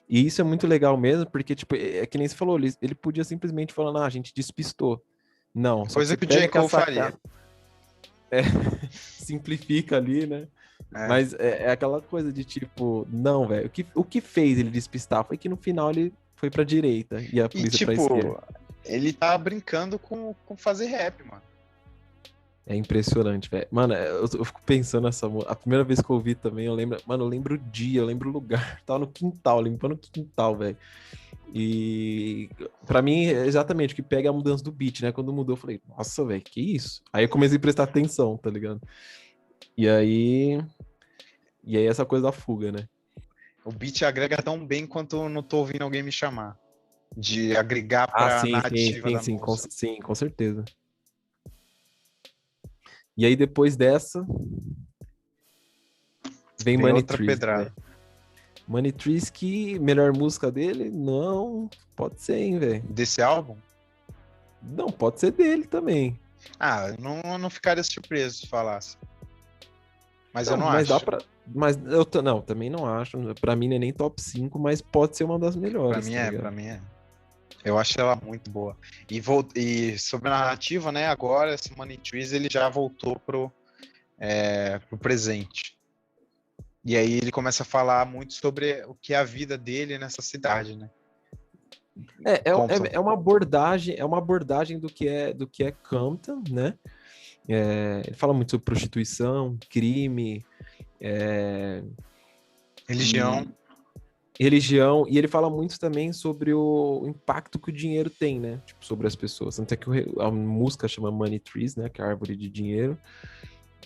E isso é muito legal mesmo, porque, tipo, é que nem você falou, ele podia simplesmente falar, ah, a gente despistou. Não, só que Coisa você que o J. pega com a Cole faria. sacada, é, simplifica ali, né? É. Mas é aquela coisa de tipo, não, velho. O que fez ele despistar foi que no final ele foi pra direita e a E, polícia pra esquerda. tipo, ele tá brincando com fazer rap, mano. É impressionante, velho. Mano, eu fico pensando nessa música. A primeira vez que eu ouvi também, eu lembro. Mano, eu lembro o dia, eu lembro o lugar. Tava no quintal, limpando o quintal, velho. E pra mim, é exatamente o que pega é a mudança do beat, né? Quando mudou, eu falei, nossa, velho, que isso? Aí eu comecei a prestar atenção, tá ligado? E aí. E aí essa coisa da fuga, né? O beat agrega tão bem quanto eu não tô ouvindo alguém me chamar. De agregar Ah, pra narrativa da sim, música. sim, com certeza. E aí depois dessa, vem Vem Money outra Trees, velho. pedrada. Money Trees que melhor música dele? Não, pode ser, hein, velho. Desse álbum? Não, pode ser dele também. Ah, eu não ficaria surpreso se falasse. Mas eu Não, não mas dá acho. pra. Mas não, também não acho. Pra mim não é nem top 5, mas pode ser uma das melhores, tá Pra ligado? mim é. Eu acho ela muito boa. E sobre a narrativa, né? Agora, esse Money Trees, ele já voltou pro presente. E aí ele começa a falar muito sobre o que é a vida dele nessa cidade, né? É, é, Compton. é uma abordagem do que é Compton, né? Ele fala muito sobre prostituição, crime, é, Religião. e religião, e ele fala muito também sobre o impacto que o dinheiro tem, né? Tipo, sobre as pessoas. Tanto é que a música chama Money Trees, né? Que é a árvore de dinheiro.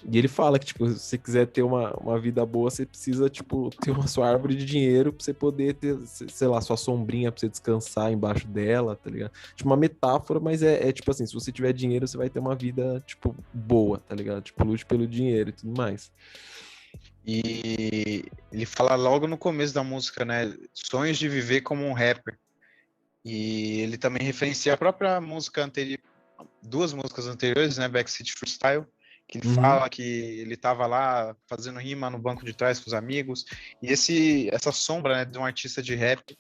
E ele fala que, tipo, se você quiser ter uma vida boa, você precisa, tipo, ter uma sua árvore de dinheiro pra você poder ter, sei lá, sua sombrinha pra você descansar embaixo dela, tá ligado? Tipo, uma metáfora, mas é tipo assim, se você tiver dinheiro, você vai ter uma vida, tipo, boa, tá ligado? Tipo, lute pelo dinheiro e tudo mais. E ele fala logo no começo da música, né? Sonhos de viver como um rapper. E ele também referencia a própria música anterior, duas músicas anteriores, né? Backseat Freestyle, que ele Uhum. fala que ele estava lá fazendo rima no banco de trás com os amigos. E essa sombra, né, de um artista de rap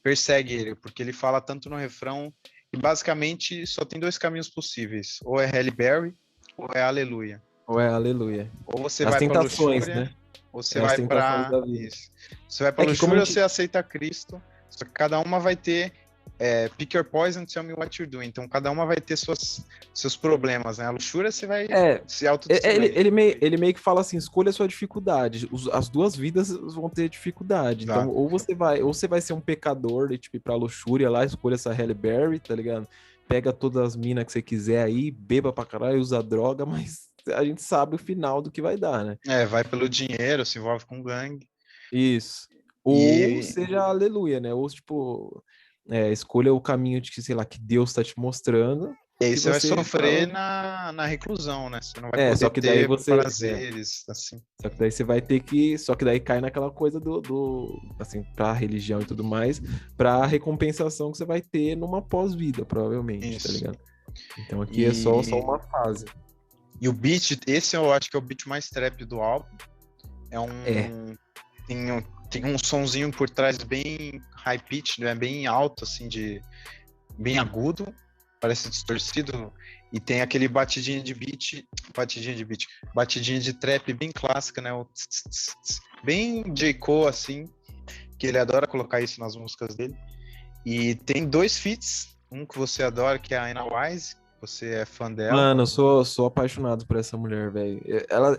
persegue ele, porque ele fala tanto no refrão e basicamente só tem dois caminhos possíveis: ou é Halle Berry ou é Aleluia. Ou é aleluia. Ou você As vai para tentações, luxúria, né? ou você É as vai tentações para da vida. isso. Você vai para É que como a luxúria ou gente. você aceita Cristo. Só que cada uma vai ter pick your poison, tell me what you're doing. Então cada uma vai ter seus problemas, né? A luxúria você vai É, se ele, autodestruir. ele, meio, ele meio que fala assim: escolha a sua dificuldade. As duas vidas vão ter dificuldade. Então, Exato. ou você vai ser um pecador e, tipo, ir pra luxúria lá, escolha essa Halle Berry, tá ligado? Pega todas as minas que você quiser aí, beba pra caralho, usa droga, mas a gente sabe o final do que vai dar, né? Vai pelo dinheiro, se envolve com gangue. Isso. Ou E seja, aleluia, né? Ou, tipo, escolha o caminho de que, sei lá, que Deus tá te mostrando. E aí que você vai você sofrer fala, na reclusão, né? Você não vai só poder que daí ter você, prazeres, assim. só que daí você vai ter que, só que daí cai naquela coisa do assim, pra religião e tudo mais, pra recompensação que você vai ter numa pós-vida, provavelmente, tá Isso. ligado? Então aqui é só E, uma fase. e o beat, esse eu acho que é o beat mais trap do álbum. É É, tem um sonzinho por trás bem high pitch, né? Bem alto, assim, bem agudo, parece distorcido. E tem aquele batidinha de trap bem clássica, né? O tss, tss, tss, tss, bem J. Cole, assim, que ele adora colocar isso nas músicas dele. E tem 2 feats, um que você adora, que é a Ana Wise, você é fã dela. mano, eu sou apaixonado por essa mulher, velho.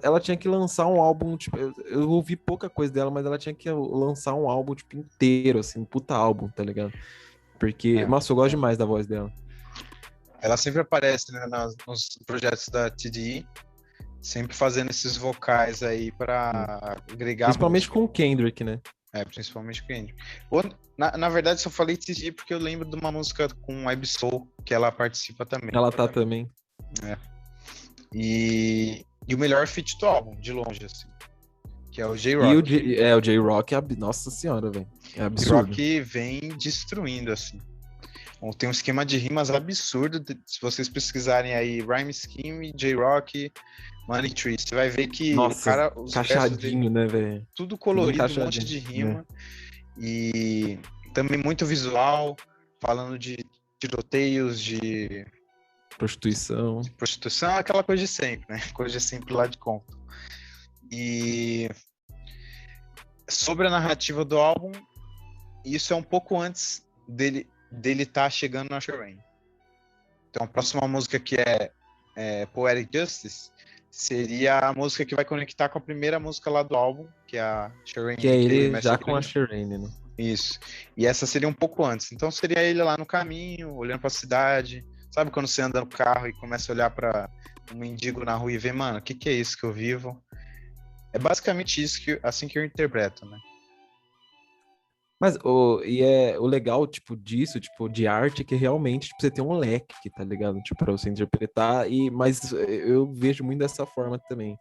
Ela tinha que lançar um álbum, tipo, eu ouvi pouca coisa dela, mas ela tinha que lançar um álbum, tipo, inteiro, assim, um puta álbum, tá ligado? Porque, É. nossa, eu gosto demais da voz dela. Ela sempre aparece, né, nos projetos da TDE, sempre fazendo esses vocais aí Sim. para agregar a Principalmente música. com o Kendrick, né? Principalmente com Kendrick. Na verdade, só falei TDE porque eu lembro de uma música com a Absol, que ela participa também. Ela tá também. E o melhor feat do álbum, de longe, assim, que é o E J-Rock. o J-Rock, nossa senhora, velho. É absurdo. J-Rock vem destruindo, assim. Bom, tem um esquema de rimas absurdo. Se vocês pesquisarem aí Rhyme Scheme, J-Rock, Money Tree, você vai ver que o Nossa, cara, os versos dele, encaixadinho, né, velho? tudo Tudo colorido, um monte encaixadinho, de né? rima. E também muito visual, falando de tiroteios, de Prostituição. prostituição, aquela coisa de sempre, né? Coisa de sempre lá de conta. E sobre a narrativa do álbum, isso é um pouco antes dele tá chegando na Shrine. Então a próxima música que é Poetic Justice seria a música que vai conectar com a primeira música lá do álbum, que é a Que Shrine, é a.k.a. ele já Master com a Clean. Shireen, né? Isso. E essa seria um pouco antes. Então seria ele lá no caminho, olhando para a cidade. Sabe quando você anda no carro e começa a olhar para um mendigo na rua e ver, mano, o que é isso que eu vivo? É basicamente isso assim que eu interpreto, né? Mas o legal, tipo, disso, tipo, de arte, é que realmente tipo, você tem um leque, tá ligado? Tipo, pra você interpretar, mas eu vejo muito dessa forma também.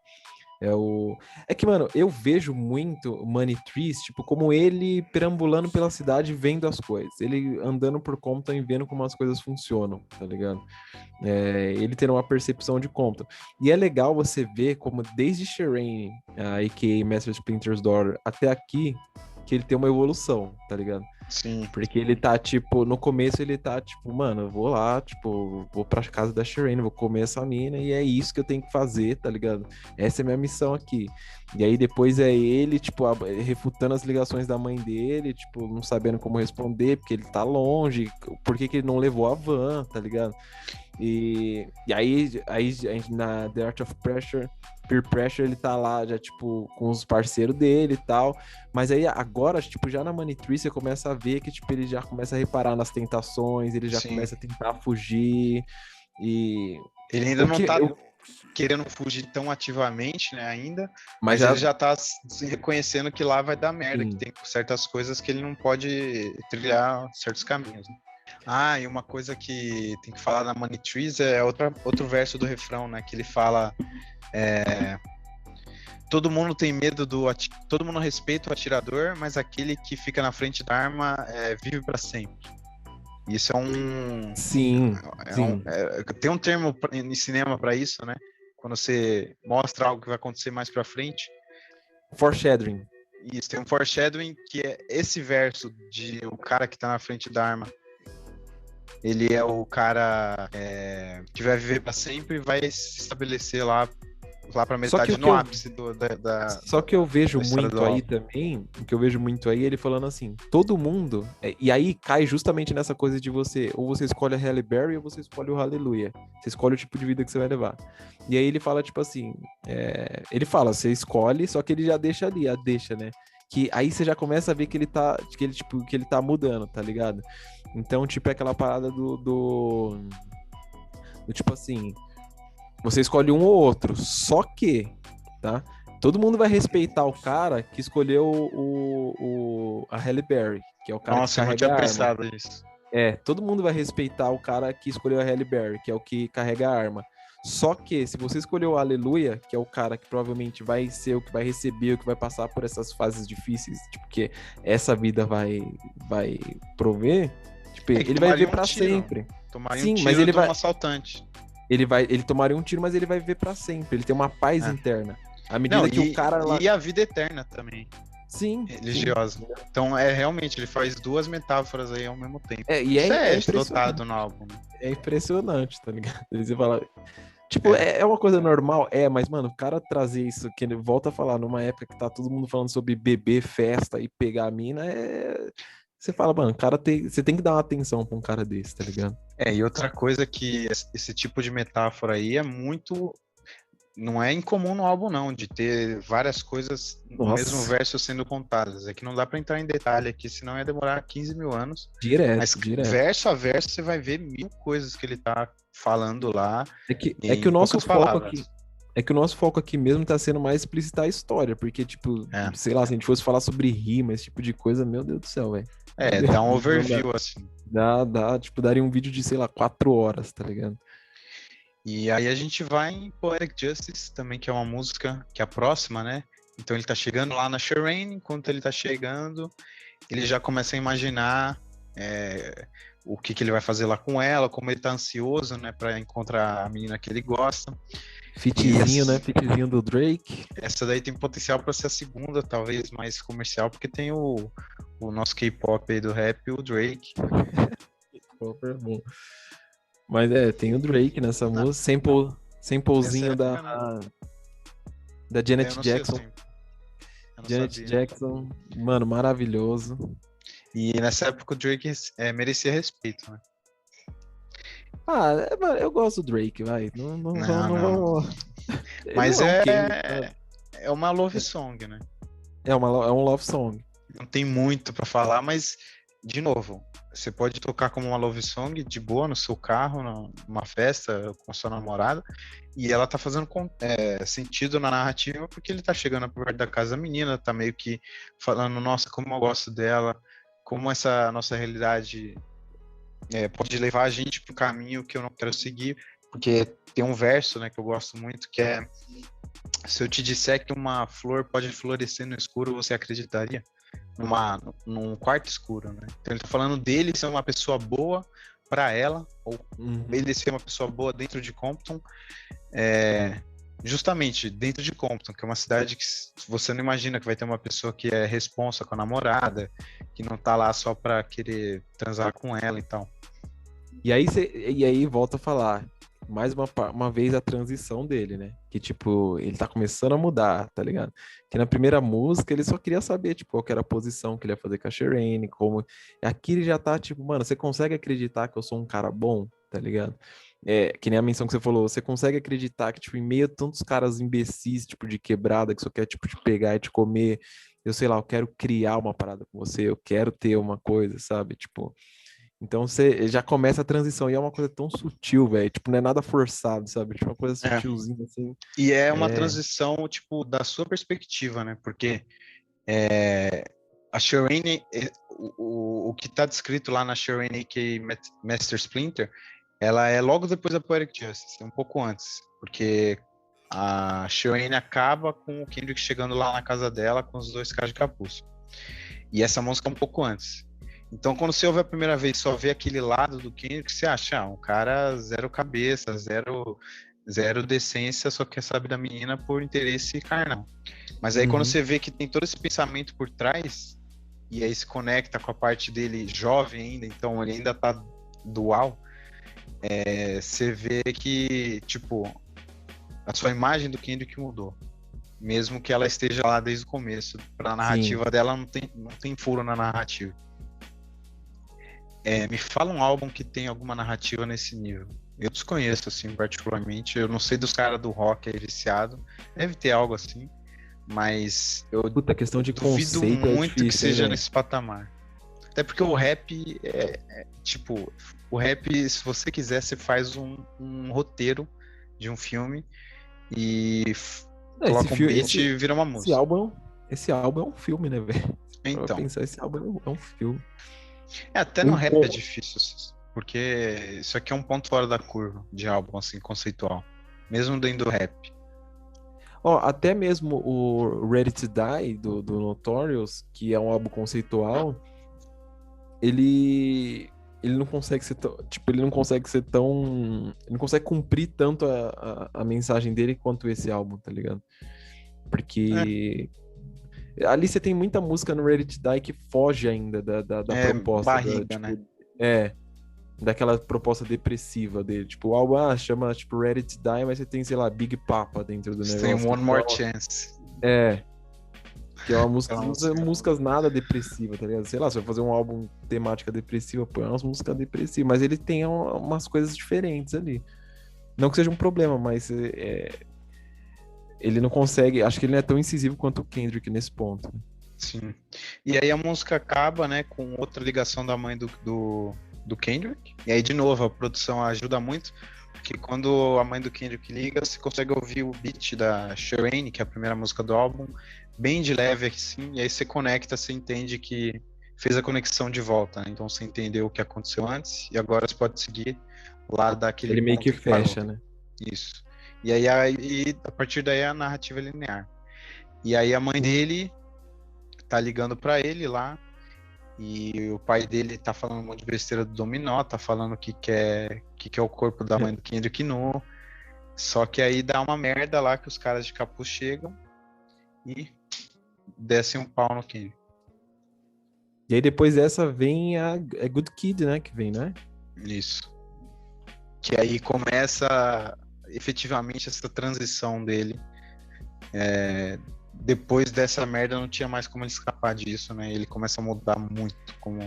É que, mano, eu vejo muito o Money Trees, tipo, como ele perambulando pela cidade vendo as coisas. Ele andando por conta e vendo como as coisas funcionam, tá ligado? Ele tendo uma percepção de conta. E é legal você ver como desde Shireen, a.k.a. Master Splinter's Daughter, até aqui, que ele tem uma evolução, tá ligado? Sim. Porque ele tá, tipo, no começo ele tá, tipo, mano, eu vou lá, tipo, vou pra casa da Shireen, vou comer essa mina e é isso que eu tenho que fazer, tá ligado? Essa é a minha missão aqui. E aí depois é ele, tipo, refutando as ligações da mãe dele, tipo, não sabendo como responder, porque ele tá longe, por que que ele não levou a van, tá ligado? E aí na The Art of Pressure, Peer Pressure, ele tá lá já, tipo, com os parceiros dele e tal. Mas aí agora, tipo, já na Money Tree, você começa a ver que, tipo, ele já começa a reparar nas tentações, ele já Sim. começa a tentar fugir. E. Ele ainda O não que tá eu. querendo fugir tão ativamente, né, ainda, Mas mas já. ele já tá se reconhecendo que lá vai dar merda, que Sim. tem certas coisas que ele não pode trilhar certos caminhos, né? Ah, e uma coisa que tem que falar na Money Trees é outro verso do refrão, né, que ele fala todo mundo tem medo todo mundo respeita o atirador, mas aquele que fica na frente da arma vive para sempre. Isso Sim, sim. tem um termo em cinema para isso, né? Quando você mostra algo que vai acontecer mais para frente. Foreshadowing. Isso, tem um foreshadowing que é esse verso de o cara que tá na frente da arma. Ele é o cara que vai viver para sempre e vai se estabelecer lá para Só que metade o que no eu ápice da Só que eu vejo história do muito aí álbum. também, o que eu vejo muito aí, ele falando assim, todo mundo, e aí cai justamente nessa coisa de você, ou você escolhe a Halle Berry ou você escolhe o Hallelujah. Você escolhe o tipo de vida que você vai levar. E aí ele fala, tipo assim, ele fala, você escolhe, só que ele já deixa ali, deixa, né? Que aí você já começa a ver que ele tá mudando, tá ligado? Então, tipo, é aquela parada do tipo assim, você escolhe um ou outro, só que, tá? Todo mundo vai respeitar o cara que escolheu a Halle Berry, que é o cara que Nossa, eu não carrega tinha a arma. pensado nisso. Todo mundo vai respeitar o cara que escolheu a Halle Berry, que é o que carrega a arma. Só que, se você escolheu o Aleluia, que é o cara que provavelmente vai ser o que vai receber, o que vai passar por essas fases difíceis, tipo, que essa vida vai prover, tipo, É que ele vai tomaria viver um pra tiro. sempre. Tomaria um Sim, mas tiro de um assaltante. ele tomaria um tiro, mas ele vai viver pra sempre. Ele tem uma paz É. interna. À Não, medida que o cara lá. e a vida eterna também, Sim, sim. religiosa. Então, realmente, ele faz duas metáforas aí ao mesmo tempo. E Isso é é explotado impressionante. no álbum, né? É impressionante, tá ligado? Aí você fala, tipo, É. é uma coisa normal? Mas, mano, o cara trazer isso, que ele volta a falar, numa época que tá todo mundo falando sobre beber, festa e pegar a mina, você fala, mano, você tem que dar uma atenção pra um cara desse, tá ligado? E outra coisa que esse tipo de metáfora aí é muito. Não é incomum no álbum, não, de ter várias coisas no mesmo Nossa, verso sendo contadas. É que não dá pra entrar em detalhe aqui, senão ia demorar 15 mil anos. Mas direto, direto. verso a verso você vai ver mil coisas que ele tá falando lá É que em o nosso poucas foco palavras. aqui, é que o nosso foco aqui mesmo tá sendo mais explicitar a história, porque, tipo, É, sei lá, se a gente fosse falar sobre rima, esse tipo de coisa, meu Deus do céu, velho. dá um Não dá. overview, assim. Tipo, daria um vídeo de, sei lá, 4 horas, tá ligado? E aí a gente vai em Poetic Justice também, que é uma música que é a próxima, né? Então ele tá chegando lá na Shireen, enquanto ele tá chegando, ele já começa a imaginar o que ele vai fazer lá com ela, como ele tá ansioso, né, para encontrar a menina que ele gosta. E Fitzinho, né? Fitzinho do Drake. essa daí tem potencial para ser a segunda, talvez mais comercial, porque tem o nosso K-pop aí do rap, o Drake. Super bom. Mas tem o Drake nessa Não, música, samplezinho da eu Janet não sei Jackson. assim, eu não Janet sabia. Jackson, mano, maravilhoso. E nessa época o Drake merecia respeito, né? Mano, eu gosto do Drake, vai. Não, não, Não, não não. vamos. Ele Mas não é um Kendrick, sabe? é uma love song, né? É um love song. Não tem muito pra falar, mas, de novo, você pode tocar como uma love song de boa no seu carro, numa festa com a sua namorada, e ela tá fazendo sentido na narrativa porque ele tá chegando perto da casa da menina, tá meio que falando, nossa, como eu gosto dela, como essa nossa realidade pode levar a gente pro caminho que eu não quero seguir, porque tem um verso, né, que eu gosto muito, que é: se eu te disser que uma flor pode florescer no escuro, você acreditaria? Num quarto escuro, né? Então ele tá falando dele ser uma pessoa boa para ela, ou ele ser uma pessoa boa dentro de Compton, justamente dentro de Compton, que é uma cidade que você não imagina que vai ter uma pessoa que é responsa com a namorada, que não tá lá só pra querer transar com ela e tal. E aí volta a falar, mais uma vez a transição dele, né? Que, tipo, ele tá começando a mudar, tá ligado? Que na primeira música ele só queria saber, tipo, qual que era a posição que ele ia fazer com a Shireen, como... Aqui ele já tá, tipo, mano, você consegue acreditar que eu sou um cara bom, tá ligado? Que nem a menção que você falou, você consegue acreditar que, tipo, em meio a tantos caras imbecis, tipo, de quebrada, que só quer, tipo, te pegar e te comer, eu sei lá, eu quero criar uma parada com você, eu quero ter uma coisa, sabe? Tipo... Então você já começa a transição e é uma coisa tão sutil, velho. Tipo, não é nada forçado, sabe? Tipo, uma coisa sutilzinha assim. E é uma transição, tipo, da sua perspectiva, né? Porque a Shireen, o que tá descrito lá na Shireen que Master Splinter, ela é logo depois da Poetic Justice, um pouco antes. Porque a Shireen acaba com o Kendrick chegando lá na casa dela com os dois caras de capuz. E essa música é um pouco antes. Então, quando você ouve a primeira vez, só vê aquele lado do Kendrick, você acha, um cara zero cabeça, zero decência, só quer saber da menina por interesse carnal. Mas aí quando você vê que tem todo esse pensamento por trás, e aí se conecta com a parte dele jovem ainda, então ele ainda tá dual, você vê que, tipo, a sua imagem do Kendrick mudou. Mesmo que ela esteja lá desde o começo. Pra narrativa dela não tem furo na narrativa. Me fala um álbum que tem alguma narrativa nesse nível. Eu desconheço, assim, particularmente. Eu não sei dos caras do rock aí viciado. Deve ter algo assim. Mas eu Puta, questão de duvido conceito muito difícil, que seja hein, nesse patamar. Até porque o rap tipo, o rap, se você quiser, você faz um roteiro de um filme e coloca um beat e vira uma música. Esse álbum é um filme, né, velho? Pra Então, pensar, esse álbum é um filme. Até no Um rap é ponto. difícil, porque isso aqui é um ponto fora da curva de álbum, assim, conceitual. Mesmo dentro do rap. Ó, até mesmo o Ready to Die do Notorious, que é um álbum conceitual, ele ele não consegue ser tão, tipo, ele não consegue ser tão, ele não consegue cumprir tanto a mensagem dele quanto esse álbum, tá ligado? Porque ali você tem muita música no Ready to Die que foge ainda da É proposta, barriga, né? tipo, é, daquela proposta depressiva dele. Tipo, o álbum chama, tipo, Ready to Die, mas você tem, sei lá, Big Papa dentro do Você tem negócio. One More Chance. É, que é uma música, Aquela usa música. músicas nada depressivas, tá ligado? Sei lá, se vai fazer um álbum temática depressiva, põe umas músicas depressivas, mas ele tem umas coisas diferentes ali. Não que seja um problema, mas ele não consegue, acho que ele não é tão incisivo quanto o Kendrick nesse ponto. Sim. E aí a música acaba, né, com outra ligação da mãe do Kendrick. E aí, de novo, a produção ajuda muito, porque quando a mãe do Kendrick liga, você consegue ouvir o beat da Sherane, que é a primeira música do álbum, bem de leve assim, e aí você conecta, você entende que fez a conexão de volta, né? Então você entendeu o que aconteceu antes, e agora você pode seguir lá daquele Ele meio que ponto que parou. fecha, né? Isso. E aí, a partir daí a narrativa é linear. E aí a mãe dele tá ligando pra ele lá, e o pai dele tá falando um monte de besteira do Dominó, tá falando que quer o corpo da mãe do Kendrick nu. Só que aí dá uma merda lá que os caras de capuz chegam e descem um pau no Kendrick. E aí depois dessa vem a Good Kid, né? Que vem, né? Isso. Que aí começa efetivamente essa transição dele. Depois dessa merda não tinha mais como ele escapar disso, né? Ele começa a mudar muito como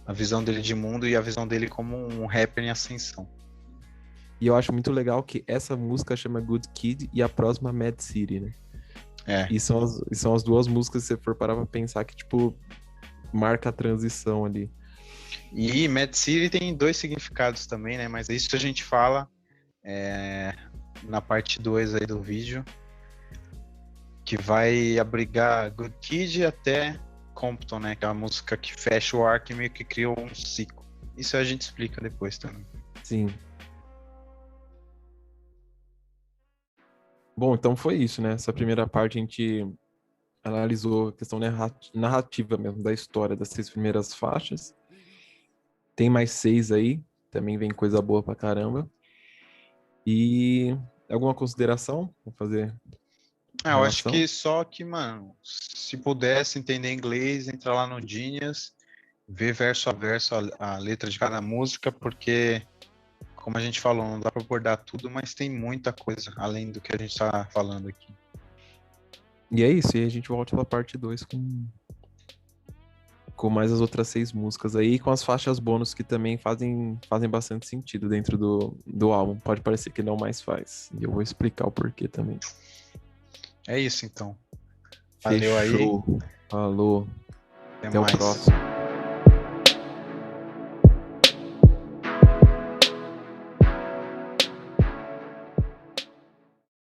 a visão dele de mundo e a visão dele como um rapper em ascensão. E eu acho muito legal que essa música chama Good Kid e a próxima Mad City, né? É. E são as duas músicas, se você for parar pra pensar, que, tipo, marca a transição ali. E Mad City tem dois significados também, né? Mas isso a gente fala na parte 2 aí do vídeo, que vai abrigar Good Kid até Compton, né? Que é a música que fecha o arco e meio que cria um ciclo. Isso a gente explica depois também. Sim. Bom, então foi isso, né? Essa primeira parte a gente analisou a questão narrativa mesmo da história das 6 primeiras faixas. Tem mais 6 aí, também vem coisa boa pra caramba. E alguma consideração pra fazer em Eu acho relação? que só que, mano, se pudesse entender inglês, entra lá no Genius, ver verso a verso a letra de cada música, porque, como a gente falou, não dá pra abordar tudo, mas tem muita coisa além do que a gente tá falando aqui. E é isso, e a gente volta pra parte 2 com mais as outras 6 músicas aí, e com as faixas bônus que também fazem bastante sentido dentro do álbum. Pode parecer que não, mas faz. E eu vou explicar o porquê também. É isso, então. Valeu aí. Fechou. Falou. Até Até o mais. próximo.